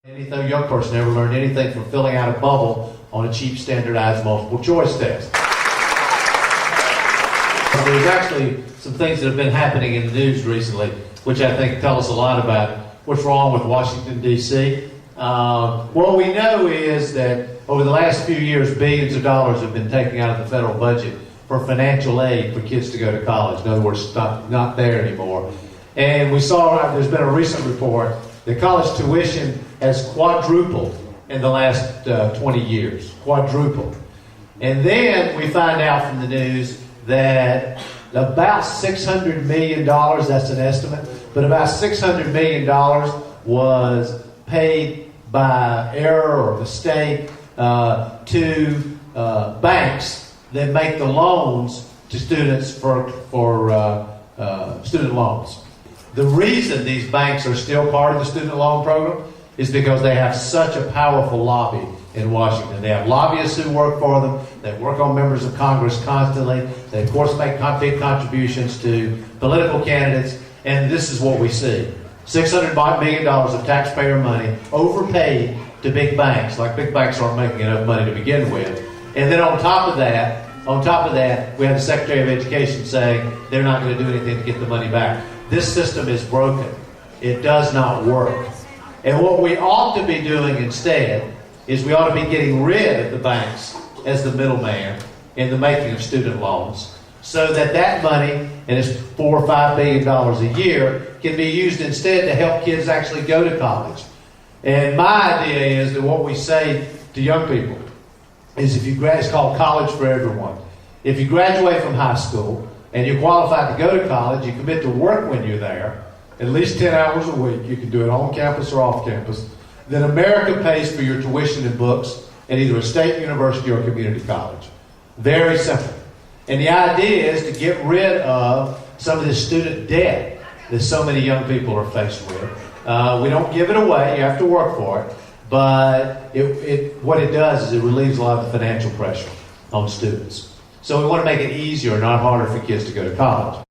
Any young person ever learned anything from filling out a bubble on a cheap standardized multiple choice test? There's actually some things that have been happening in the news recently, which I think tell us a lot about what's wrong with Washington, D.C. What we know is that over the last few years, billions of dollars have been taken out of the federal budget for financial aid for kids to go to college. In other words, it's not there anymore. And we saw, there's been a recent report that college tuition has quadrupled in the last 20 years. Quadrupled. And then we find out from the news that about $600 million, that's an estimate, but about $600 million was paid by error or mistake to banks that make the loans to students for student loans. The reason these banks are still part of the student loan program is because they have such a powerful lobby in Washington. They have lobbyists who work for them. They work on members of Congress constantly. They, of course, make big contributions to political candidates. And this is what we see. $600 million of taxpayer money overpaid to big banks, like big banks aren't making enough money to begin with. And then on top of that, we have the Secretary of Education saying they're not going to do anything to get the money back. This system is broken. It does not work. And what we ought to be doing instead is we ought to be getting rid of the banks as the middleman in the making of student loans, so that that money, and it's $4 or $5 billion a year, can be used instead to help kids actually go to college. And my idea is that what we say to young people is it's called college for everyone. If you graduate from high school and you're qualified to go to college, you commit to work when you're there, at least 10 hours a week. You can do it on campus or off campus. Then America pays for your tuition and books at either a state university or community college. Very simple. And the idea is to get rid of some of this student debt that so many young people are faced with. We don't give it away. You have to work for it. But what it does is it relieves a lot of the financial pressure on students. So we want to make it easier, not harder for kids to go to college.